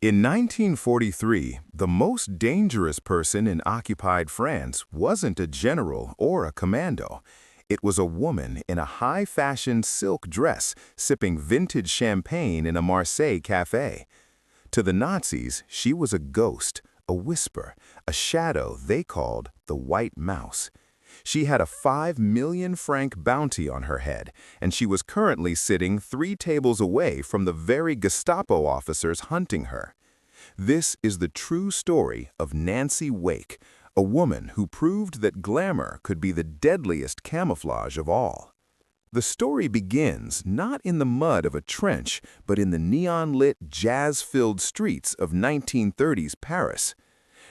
In 1943, the most dangerous person in occupied France wasn't a general or a commando. It was a woman in a high-fashion silk dress sipping vintage champagne in a Marseille cafe. To the Nazis, she was a ghost, a whisper, a shadow they called the White Mouse. She had a 5 million franc bounty on her head, and she was currently sitting 3 tables away from the very Gestapo officers hunting her. This is the true story of Nancy Wake, a woman who proved that glamour could be the deadliest camouflage of all. The story begins not in the mud of a trench, but in the neon-lit, jazz-filled streets of 1930s Paris.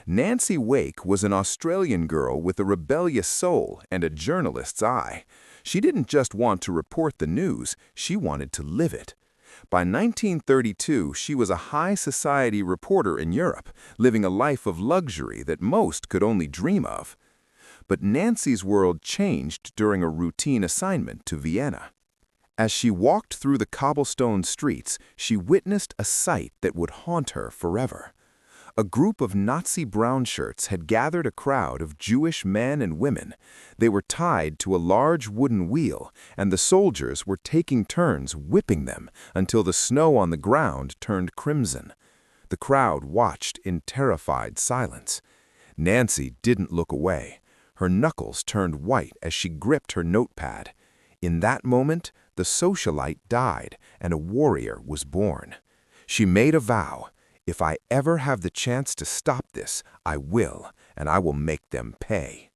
Nancy Wake was an Australian girl with a rebellious soul and a journalist's eye. She didn't just want to report the news, she wanted to live it. By 1932, she was a high society reporter in Europe, living a life of luxury that most could only dream of. But Nancy's world changed during a routine assignment to Vienna. As she walked through the cobblestone streets, she witnessed a sight that would haunt her forever. A group of Nazi brownshirts had gathered a crowd of Jewish men and women. They were tied to a large wooden wheel, and the soldiers were taking turns whipping them until the snow on the ground turned crimson. The crowd watched in terrified silence. Nancy didn't look away. Her knuckles turned white as she gripped her notepad. In that moment, the socialite died, and a warrior was born. She made a vow. If I ever have the chance to stop this, I will, and I will make them pay.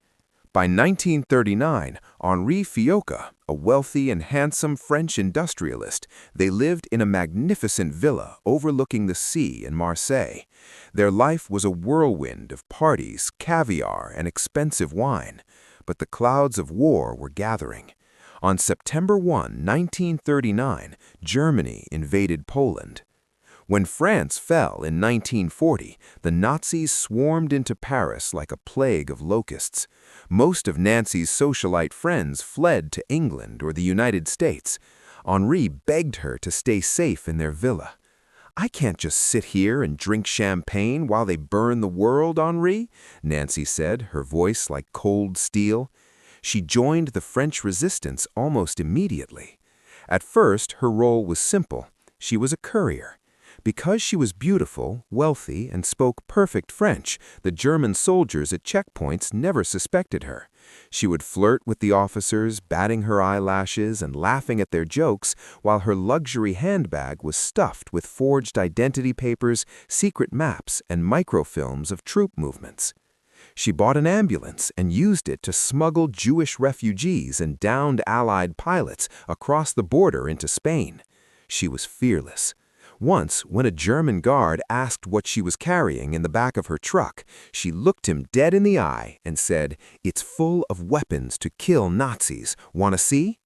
By 1939, Henri Fiocca, a wealthy and handsome French industrialist, they lived in a magnificent villa overlooking the sea in Marseille. Their life was a whirlwind of parties, caviar, and expensive wine. But the clouds of war were gathering. On September 1, 1939, Germany invaded Poland. When France fell in 1940, the Nazis swarmed into Paris like a plague of locusts. Most of Nancy's socialite friends fled to England or the United States. Henri begged her to stay safe in their villa. "I can't just sit here and drink champagne while they burn the world, Henri," Nancy said, her voice like cold steel. She joined the French resistance almost immediately. At first, her role was simple. She was a courier. Because she was beautiful, wealthy, and spoke perfect French, the German soldiers at checkpoints never suspected her. She would flirt with the officers, batting her eyelashes and laughing at their jokes, while her luxury handbag was stuffed with forged identity papers, secret maps, and microfilms of troop movements. She bought an ambulance and used it to smuggle Jewish refugees and downed Allied pilots across the border into Spain. She was fearless. Once, when a German guard asked what she was carrying in the back of her truck, she looked him dead in the eye and said, "It's full of weapons to kill Nazis. Want to see?"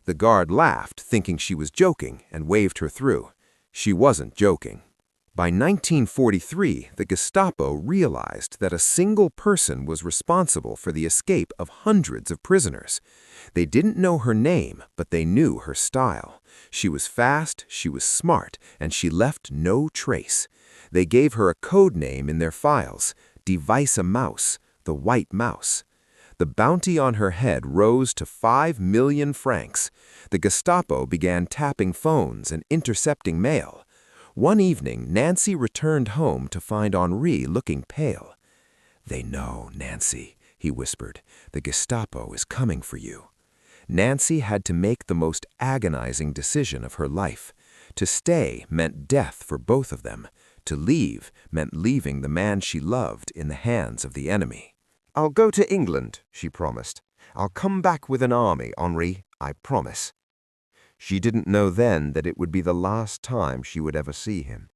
The guard laughed, thinking she was joking, and waved her through. She wasn't joking. By 1943, the Gestapo realized that a single person was responsible for the escape of hundreds of prisoners. They didn't know her name, but they knew her style. She was fast, she was smart, and she left no trace. They gave her a code name in their files, Die Weiße Maus, the White Mouse. The bounty on her head rose to 5 million francs. The Gestapo began tapping phones and intercepting mail. One evening, Nancy returned home to find Henri looking pale. "They know, Nancy," he whispered. "The Gestapo is coming for you." Nancy had to make the most agonizing decision of her life. To stay meant death for both of them. To leave meant leaving the man she loved in the hands of the enemy. "I'll go to England," she promised. "I'll come back with an army, Henri, I promise." She didn't know then that it would be the last time she would ever see him.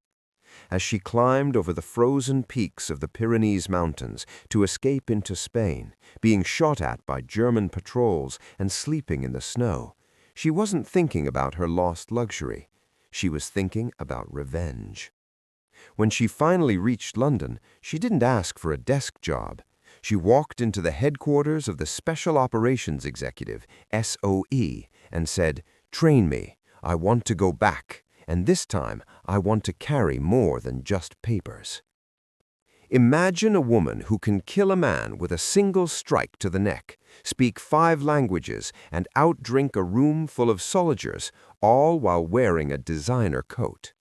As she climbed over the frozen peaks of the Pyrenees Mountains to escape into Spain, being shot at by German patrols and sleeping in the snow, she wasn't thinking about her lost luxury. She was thinking about revenge. When she finally reached London, she didn't ask for a desk job. She walked into the headquarters of the Special Operations Executive, SOE, and said, "Train me. I want to go back, and this time I want to carry more than just papers." Imagine a woman who can kill a man with a single strike to the neck, speak 5 languages, and outdrink a room full of soldiers, all while wearing a designer coat.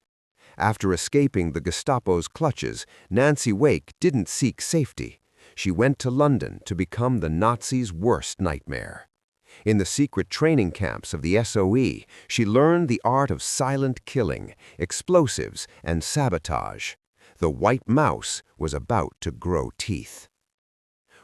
After escaping the Gestapo's clutches, Nancy Wake didn't seek safety. She went to London to become the Nazis' worst nightmare. In the secret training camps of the SOE, she learned the art of silent killing, explosives, and sabotage. The white mouse was about to grow teeth.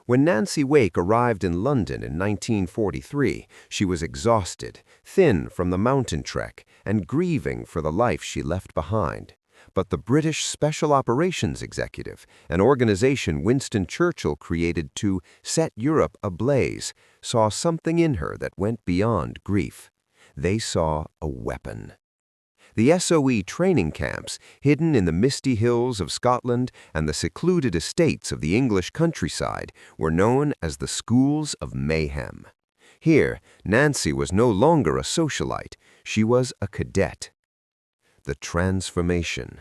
When Nancy Wake arrived in London in 1943, she was exhausted, thin from the mountain trek, and grieving for the life she left behind. But the British Special Operations Executive, an organization Winston Churchill created to set Europe ablaze, saw something in her that went beyond grief. They saw a weapon. The SOE training camps, hidden in the misty hills of Scotland and the secluded estates of the English countryside, were known as the Schools of Mayhem. Here, Nancy was no longer a socialite, she was a cadet. The transformation.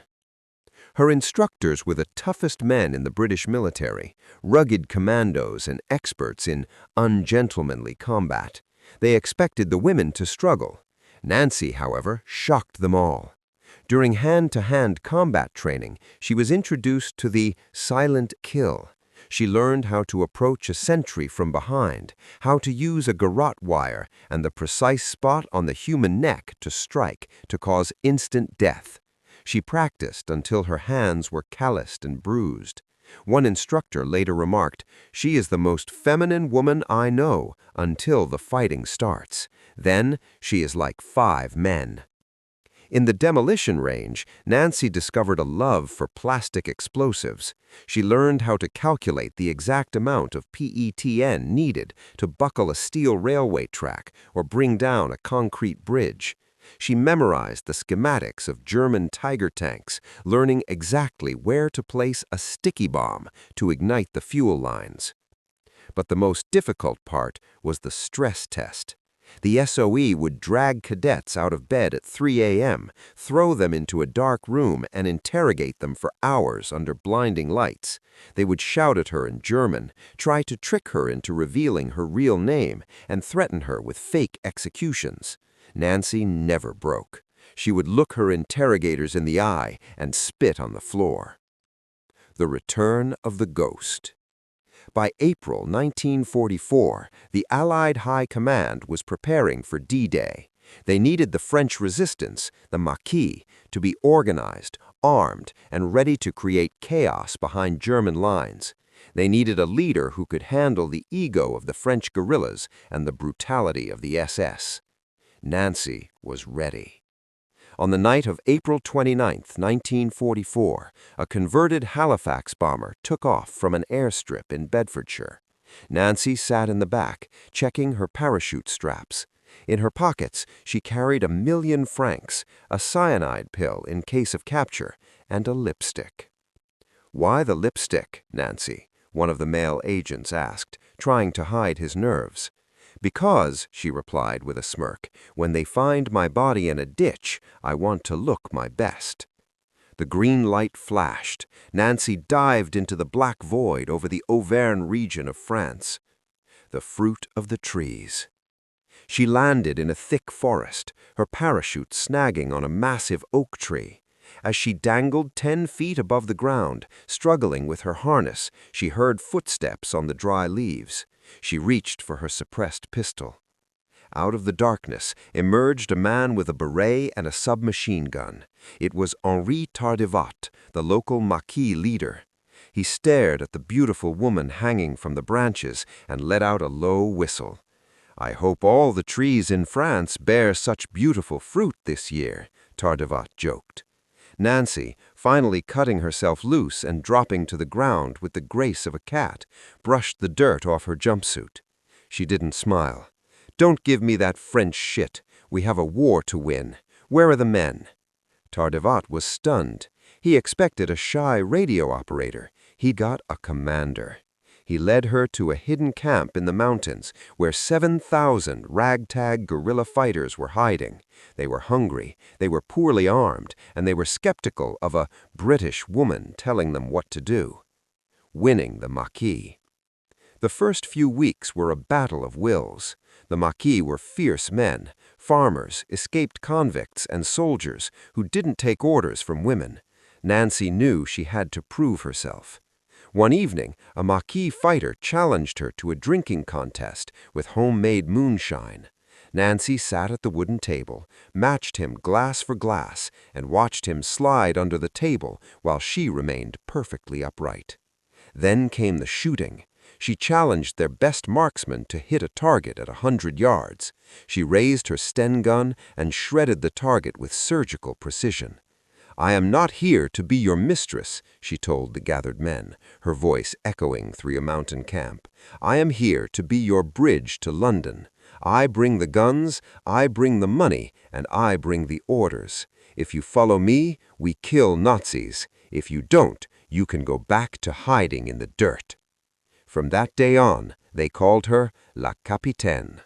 Her instructors were the toughest men in the British military, rugged commandos and experts in ungentlemanly combat. They expected the women to struggle. Nancy, however, shocked them all. During hand-to-hand combat training, she was introduced to the silent kill. She learned how to approach a sentry from behind, how to use a garrote wire and the precise spot on the human neck to strike to cause instant death. She practiced until her hands were calloused and bruised. One instructor later remarked, "She is the most feminine woman I know until the fighting starts. Then she is like 5 men." In the demolition range, Nancy discovered a love for plastic explosives. She learned how to calculate the exact amount of PETN needed to buckle a steel railway track or bring down a concrete bridge. She memorized the schematics of German Tiger tanks, learning exactly where to place a sticky bomb to ignite the fuel lines. But the most difficult part was the stress test. The SOE would drag cadets out of bed at 3 a.m., throw them into a dark room, and interrogate them for hours under blinding lights. They would shout at her in German, try to trick her into revealing her real name, and threaten her with fake executions. Nancy never broke. She would look her interrogators in the eye and spit on the floor. The return of the ghost. By April 1944, the Allied High Command was preparing for D-Day. They needed the French resistance, the Maquis, to be organized, armed, and ready to create chaos behind German lines. They needed a leader who could handle the ego of the French guerrillas and the brutality of the SS. Nancy was ready. On the night of April 29, 1944, a converted Halifax bomber took off from an airstrip in Bedfordshire. Nancy sat in the back, checking her parachute straps. In her pockets, she carried 1,000,000 francs, a cyanide pill in case of capture, and a lipstick. "Why the lipstick, Nancy?" one of the male agents asked, trying to hide his nerves. "Because," she replied with a smirk, "when they find my body in a ditch, I want to look my best." The green light flashed. Nancy dived into the black void over the Auvergne region of France. The fruit of the trees. She landed in a thick forest, her parachute snagging on a massive oak tree. As she dangled 10 feet above the ground, struggling with her harness, she heard footsteps on the dry leaves. She reached for her suppressed pistol. Out of the darkness emerged a man with a beret and a submachine gun. It was Henri Tardivat, the local Maquis leader. He stared at the beautiful woman hanging from the branches and let out a low whistle. "I hope all the trees in France bear such beautiful fruit this year," Tardivat joked. Nancy, finally cutting herself loose and dropping to the ground with the grace of a cat, brushed the dirt off her jumpsuit. She didn't smile. "Don't give me that French shit. We have a war to win. Where are the men?" Tardivat was stunned. He expected a shy radio operator. He got a commander. He led her to a hidden camp in the mountains where 7,000 ragtag guerrilla fighters were hiding. They were hungry, they were poorly armed, and they were skeptical of a British woman telling them what to do. Winning the Maquis. The first few weeks were a battle of wills. The Maquis were fierce men, farmers, escaped convicts, and soldiers who didn't take orders from women. Nancy knew she had to prove herself. One evening, a Maquis fighter challenged her to a drinking contest with homemade moonshine. Nancy sat at the wooden table, matched him glass for glass, and watched him slide under the table while she remained perfectly upright. Then came the shooting. She challenged their best marksman to hit a target at 100 yards. She raised her Sten gun and shredded the target with surgical precision. "I am not here to be your mistress," she told the gathered men, her voice echoing through a mountain camp. "I am here to be your bridge to London. I bring the guns, I bring the money, and I bring the orders. If you follow me, we kill Nazis. If you don't, you can go back to hiding in the dirt." From that day on, they called her La Capitaine.